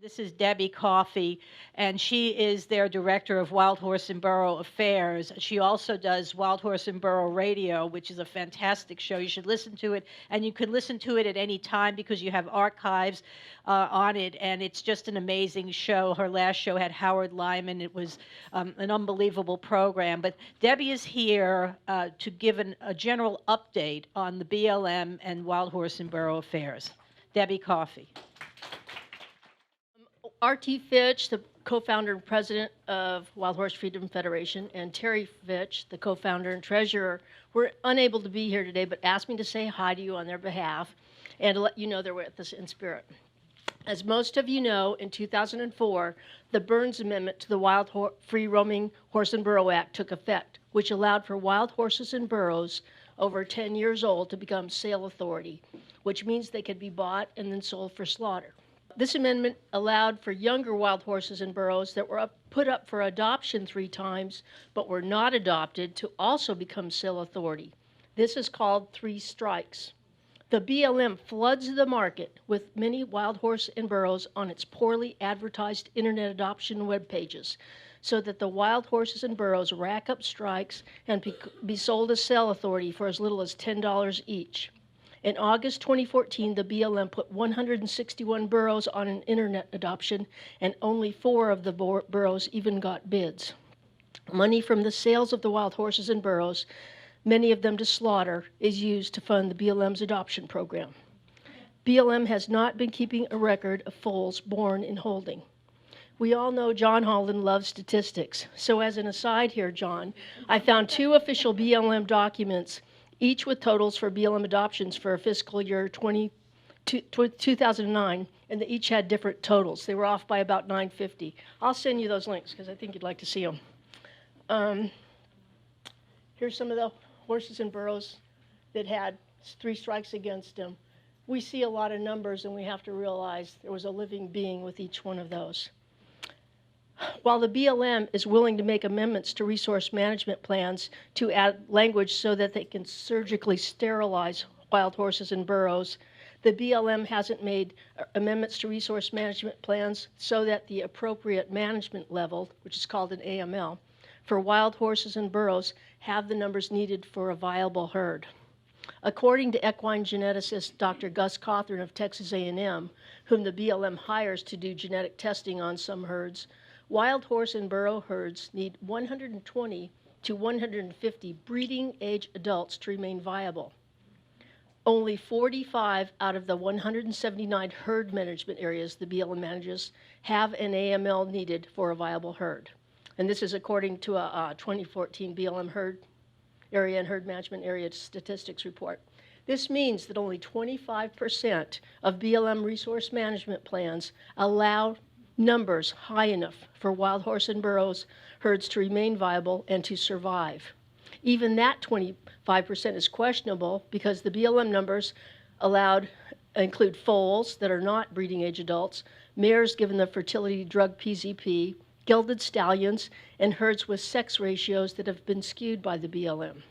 This is Debbie Coffey, and she is their director of Wild Horse and Burro Affairs. She also does Wild Horse and Burro Radio, which is a fantastic show. You should listen to it, and you can listen to it at any time because you have archives on it, and it's just an amazing show. Her last show had Howard Lyman. It was an unbelievable program. But Debbie is here to give a general update on the BLM and Wild Horse and Burro Affairs. Debbie Coffey. R.T. Fitch, the co-founder and president of Wild Horse Freedom Federation, and Terry Fitch, the co-founder and treasurer, were unable to be here today, but asked me to say hi to you on their behalf and to let you know they're with us in spirit. As most of you know, in 2004, the Burns Amendment to the Wild Free Roaming Horse and Burro Act took effect, which allowed for wild horses and burros over 10 years old to become sale authority, which means they could be bought and then sold for slaughter. This amendment allowed for younger wild horses and burros that were put up for adoption 3 times but were not adopted to also become sale authority. This is called 3 strikes. The BLM floods the market with many wild horse and burros on its poorly advertised internet adoption web pages so that the wild horses and burros rack up strikes and be sold as sale authority for as little as $10 each. In August 2014, the BLM put 161 burros on an internet adoption, and only 4 of the burros even got bids. Money from the sales of the wild horses and burros, many of them to slaughter, is used to fund the BLM's adoption program. BLM has not been keeping a record of foals born in holding. We all know John Holland loves statistics, so as an aside here, John, I found 2 official BLM documents, each with totals for BLM adoptions for fiscal year 2009, and they each had different totals. They were off by about 950. I'll send you those links because I think you'd like to see them. Here's some of the horses and burros that had 3 strikes against them. We see a lot of numbers, and we have to realize there was a living being with each one of those. While the BLM is willing to make amendments to resource management plans to add language so that they can surgically sterilize wild horses and burros, the BLM hasn't made amendments to resource management plans so that the appropriate management level, which is called an AML, for wild horses and burros have the numbers needed for a viable herd. According to equine geneticist Dr. Gus Cawthorn of Texas A&M, whom the BLM hires to do genetic testing on some herds, wild horse and burro herds need 120 to 150 breeding age adults to remain viable. Only 45 out of the 179 herd management areas the BLM manages have an AML needed for a viable herd. And this is according to a 2014 BLM herd area and herd management area statistics report. This means that only 25% of BLM resource management plans allow numbers high enough for wild horse and burros herds to remain viable and to survive. Even that 25% is questionable because the BLM numbers allowed include foals that are not breeding age adults, mares given the fertility drug PZP, gelded stallions, and herds with sex ratios that have been skewed by the BLM.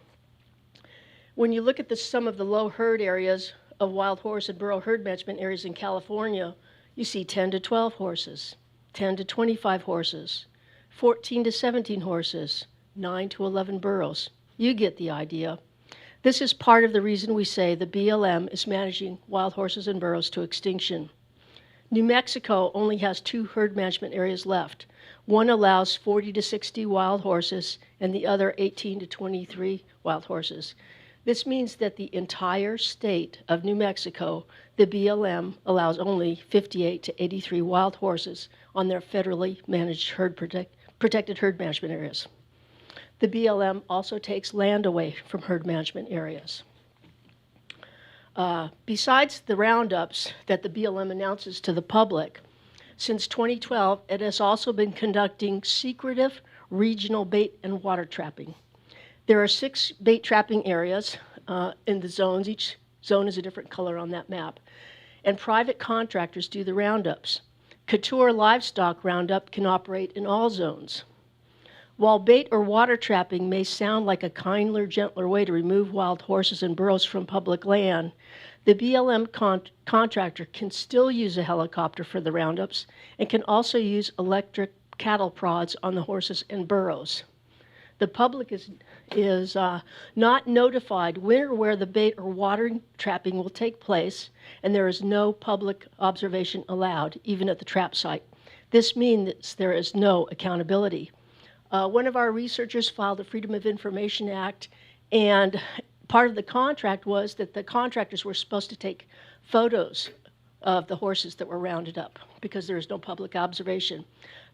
When you look at some of the low herd areas of wild horse and burro herd management areas in California, you see 10 to 12 horses, 10 to 25 horses, 14 to 17 horses, 9 to 11 burros. You get the idea. This is part of the reason we say the BLM is managing wild horses and burros to extinction. New Mexico only has 2 herd management areas left. One allows 40 to 60 wild horses and the other 18 to 23 wild horses. This means that the entire state of New Mexico, the BLM allows only 58 to 83 wild horses on their federally managed protected herd management areas. The BLM also takes land away from herd management areas. Besides the roundups that the BLM announces to the public, since 2012, it has also been conducting secretive regional bait and water trapping. There are 6 bait trapping areas in the zones. Each zone is a different color on that map. And private contractors do the roundups. Couture livestock roundup can operate in all zones. While bait or water trapping may sound like a kinder, gentler way to remove wild horses and burros from public land, the BLM contractor can still use a helicopter for the roundups and can also use electric cattle prods on the horses and burros. The public is not notified when or where the bait or water trapping will take place, and there is no public observation allowed, even at the trap site. This means there is no accountability. One of our researchers filed the Freedom of Information Act, and part of the contract was that the contractors were supposed to take photos of the horses that were rounded up because there is no public observation.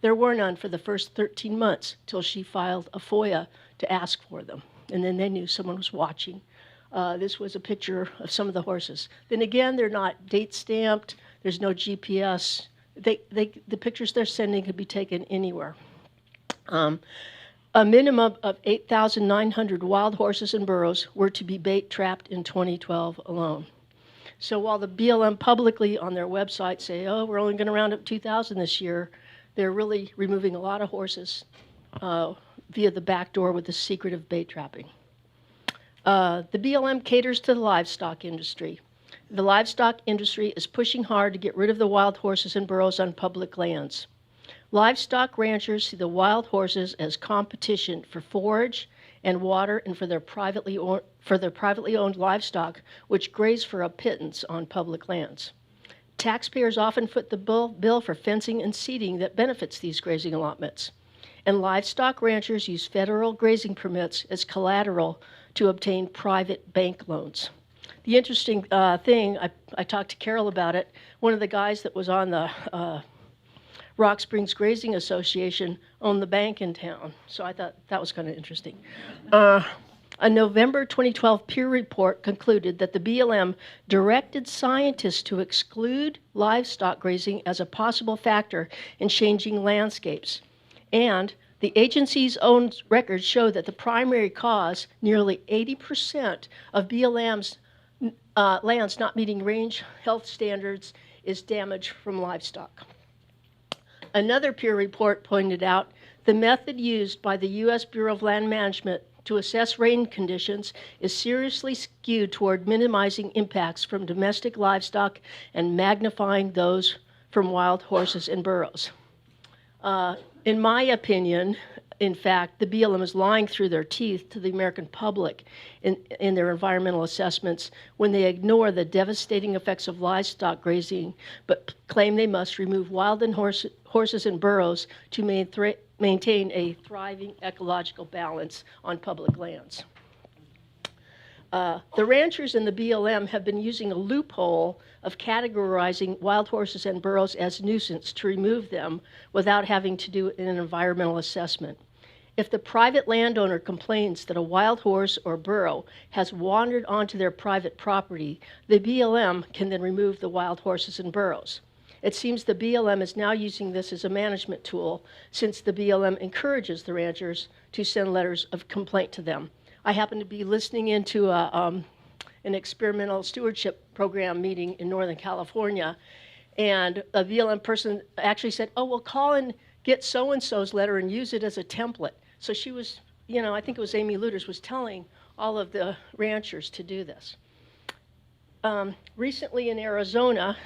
There were none for the first 13 months till she filed a FOIA to ask for them, and then they knew someone was watching. This was a picture of some of the horses. Then again, they're not date stamped, there's no GPS. The pictures they're sending could be taken anywhere. A minimum of 8,900 wild horses and burros were to be bait trapped in 2012 alone. So while the BLM publicly on their website say, oh, we're only going to round up 2,000 this year, they're really removing a lot of horses via the back door with the secretive bait trapping. The BLM caters to the livestock industry. The livestock industry is pushing hard to get rid of the wild horses and burros on public lands. Livestock ranchers see the wild horses as competition for forage and water and for their privately owned livestock, which graze for a pittance on public lands. Taxpayers often foot the bill for fencing and seeding that benefits these grazing allotments. And livestock ranchers use federal grazing permits as collateral to obtain private bank loans. The interesting thing, I talked to Carol about it, one of the guys that was on the Rock Springs Grazing Association owned the bank in town, so I thought that was kind of interesting. A November 2012 peer report concluded that the BLM directed scientists to exclude livestock grazing as a possible factor in changing landscapes. And the agency's own records show that the primary cause, nearly 80% of BLM's lands not meeting range health standards, is damage from livestock. Another peer report pointed out the method used by the U.S. Bureau of Land Management to assess rain conditions is seriously skewed toward minimizing impacts from domestic livestock and magnifying those from wild horses and burros. In my opinion, in fact, the BLM is lying through their teeth to the American public in their environmental assessments when they ignore the devastating effects of livestock grazing, but claim they must remove wild and horses and burros to maintain a thriving ecological balance on public lands. The ranchers in the BLM have been using a loophole of categorizing wild horses and burros as nuisance to remove them without having to do an environmental assessment. If the private landowner complains that a wild horse or burro has wandered onto their private property, the BLM can then remove the wild horses and burros. It seems the BLM is now using this as a management tool since the BLM encourages the ranchers to send letters of complaint to them. I happen to be listening into an experimental stewardship program meeting in Northern California, and a BLM person actually said, oh, well, call and get so-and-so's letter and use it as a template. So she was, I think it was Amy Luders was telling all of the ranchers to do this. Recently in Arizona,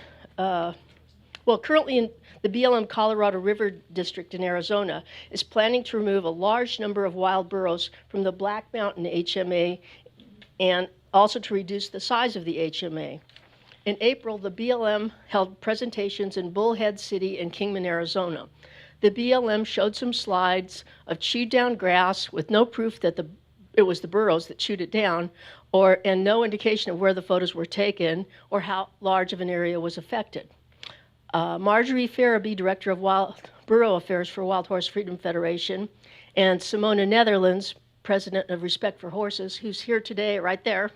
currently in the BLM Colorado River District in Arizona is planning to remove a large number of wild burros from the Black Mountain HMA and also to reduce the size of the HMA. In April, the BLM held presentations in Bullhead City and Kingman, Arizona. The BLM showed some slides of chewed down grass with no proof that it was the burros that chewed it down, and no indication of where the photos were taken or how large of an area was affected. Marjorie Farabee, Director of Wild Burro Affairs for Wild Horse Freedom Federation, and Simona Netherlands, President of Respect for Horses, who's here today, right there,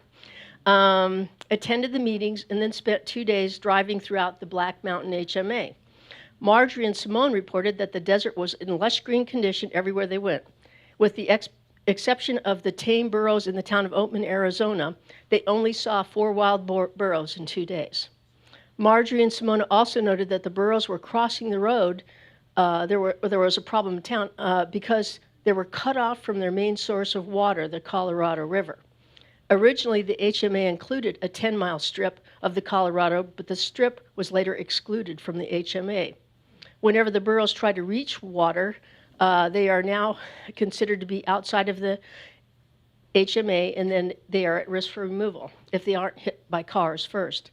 attended the meetings and then spent 2 days driving throughout the Black Mountain HMA. Marjorie and Simone reported that the desert was in lush green condition everywhere they went. With the exception of the tame burros in the town of Oatman, Arizona, they only saw 4 wild burros in 2 days. Marjorie and Simona also noted that the burros were crossing the road. There was a problem in town because They were cut off from their main source of water, the Colorado River. Originally, the HMA included a 10-mile strip of the Colorado, but the strip was later excluded from the HMA. Whenever the burros try to reach water, they are now considered to be outside of the HMA, and then they are at risk for removal if they aren't hit by cars first.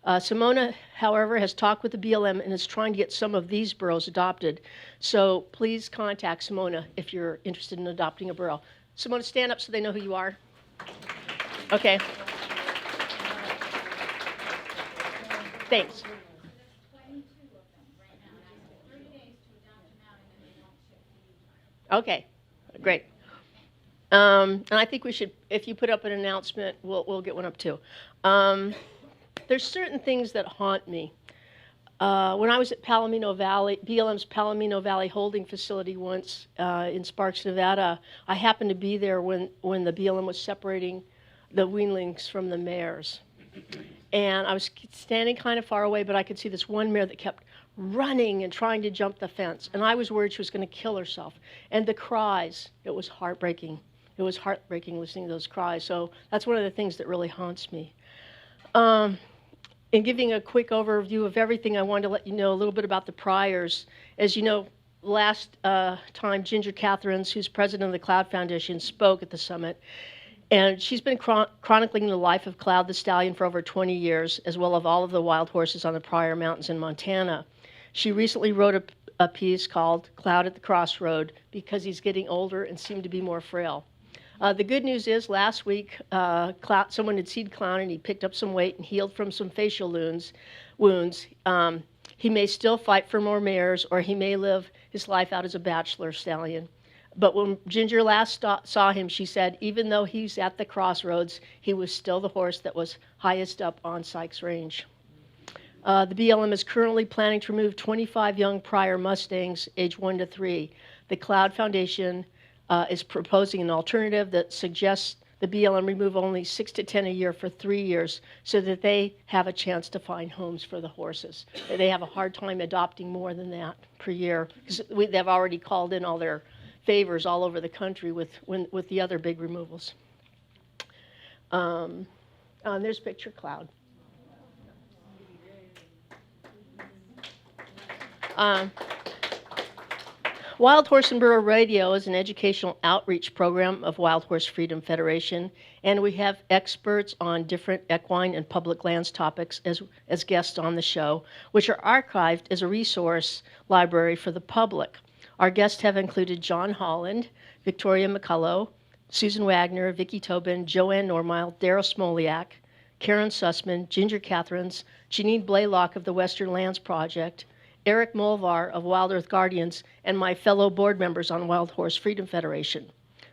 Simona, however, has talked with the BLM and is trying to get some of these burros adopted. So please contact Simona if you're interested in adopting a burro. Simona, stand up so they know who you are. Okay. Thanks. Okay, great. And I think we should, if you put up an announcement, we'll get one up too. There's certain things that haunt me. When I was at Palomino Valley, BLM's Palomino Valley holding facility once in Sparks, Nevada, I happened to be there when the BLM was separating the weanlings from the mares. And I was standing kind of far away, but I could see this one mare that kept running and trying to jump the fence. And I was worried she was going to kill herself. And the cries, it was heartbreaking. It was heartbreaking listening to those cries. So that's one of the things that really haunts me. In giving a quick overview of everything, I wanted to let you know a little bit about the priors. As you know, last time Ginger Catherines, who's president of the Cloud Foundation, spoke at the summit. And she's been chronicling the life of Cloud the Stallion for over 20 years, as well as all of the wild horses on the Pryor Mountains in Montana. She recently wrote a piece called Cloud at the Crossroad because he's getting older and seemed to be more frail. The good news is last week, someone had seen Cloud and he picked up some weight and healed from some facial wounds. He may still fight for more mares, or he may live his life out as a bachelor stallion. But when Ginger last saw him, she said, even though he's at the crossroads, he was still the horse that was highest up on Sykes Range. The BLM is currently planning to remove 25 young Pryor Mustangs, age 1 to 3. The Cloud Foundation is proposing an alternative that suggests the BLM remove only 6 to 10 a year for 3 years so that they have a chance to find homes for the horses. They have a hard time adopting more than that per year because they've already called in all their favors all over the country with the other big removals. There's picture Cloud. Wild Horse and Burro Radio is an educational outreach program of Wild Horse Freedom Federation, and we have experts on different equine and public lands topics as guests on the show, which are archived as a resource library for the public. Our guests have included John Holland, Victoria McCullough, Susan Wagner, Vicki Tobin, Joanne Normile, Darryl Smoliak, Karen Sussman, Ginger Catherines, Janine Blaylock of the Western Lands Project, Eric Molvar of Wild Earth Guardians, and my fellow board members on Wild Horse Freedom Federation.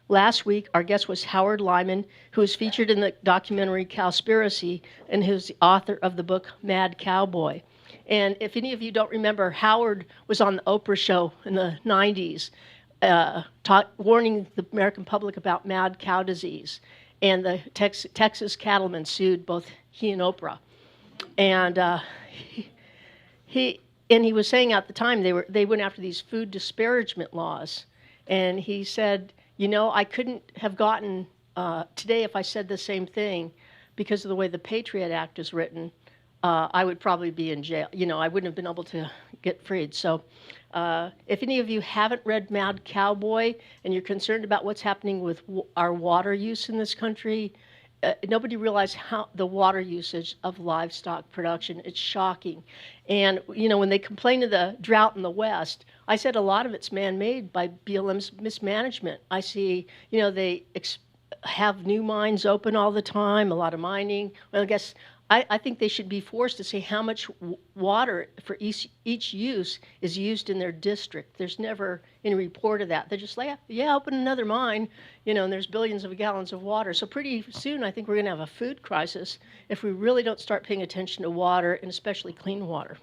Last week, our guest was Howard Lyman, who is featured in the documentary Cowspiracy and who's the author of the book Mad Cowboy. And if any of you don't remember, Howard was on the Oprah show in the 90s, warning the American public about mad cow disease. And the Texas cattlemen sued both he and Oprah. And he was saying at the time they went after these food disparagement laws. And he said, you know, I couldn't have gotten today if I said the same thing because of the way the Patriot Act is written. I would probably be in jail. You know, I wouldn't have been able to get freed. So if any of you haven't read Mad Cowboy and you're concerned about what's happening with our water use in this country, nobody realized how the water usage of livestock production. It's shocking. And, you know, when they complain of the drought in the West, I said a lot of it's man-made by BLM's mismanagement. I see, you know, they have new mines open all the time, a lot of mining. Well, I think they should be forced to say how much water for each use is used in their district. There's never any report of that. They're just like, yeah, open another mine, you know, and there's billions of gallons of water. So pretty soon, I think we're going to have a food crisis if we really don't start paying attention to water, and especially clean water.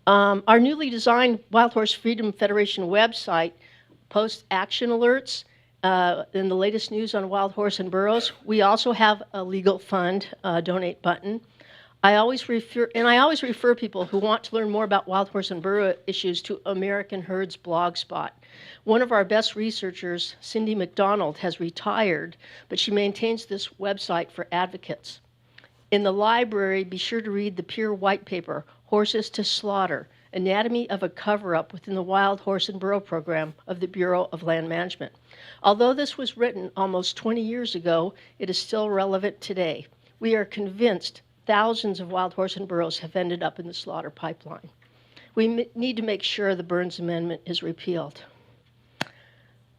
Our newly designed Wild Horse Freedom Federation website posts action alerts in the latest news on wild horse and burros. We also have a legal fund donate button. I always refer people who want to learn more about wild horse and burro issues to American Herd's blog spot. One of our best researchers, Cindy McDonald, has retired, but she maintains this website for advocates. In the library, be sure to read the Peer White Paper, Horses to Slaughter, Anatomy of a Cover-Up within the Wild Horse and Burro Program of the Bureau of Land Management. Although this was written almost 20 years ago, it is still relevant today. We are convinced thousands of wild horse and burros have ended up in the slaughter pipeline. We need to make sure the Burns Amendment is repealed.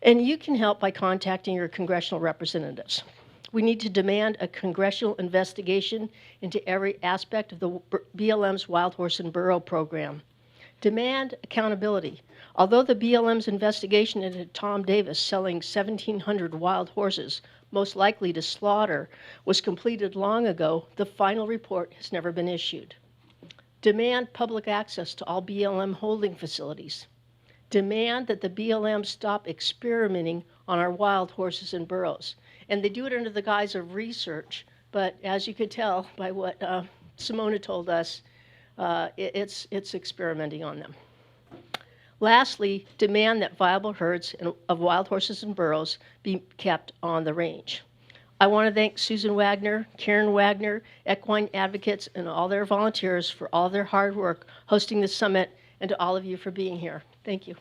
And you can help by contacting your congressional representatives. We need to demand a congressional investigation into every aspect of the BLM's Wild Horse and Burro program. Demand accountability. Although the BLM's investigation into Tom Davis selling 1,700 wild horses, most likely to slaughter, was completed long ago, the final report has never been issued. Demand public access to all BLM holding facilities. Demand that the BLM stop experimenting on our wild horses and burros. And they do it under the guise of research, but as you could tell by what Simona told us, it's experimenting on them. Lastly, demand that viable herds of wild horses and burros be kept on the range. I want to thank Susan Wagner, Karen Wagner, equine advocates, and all their volunteers for all their hard work hosting this summit, and to all of you for being here. Thank you.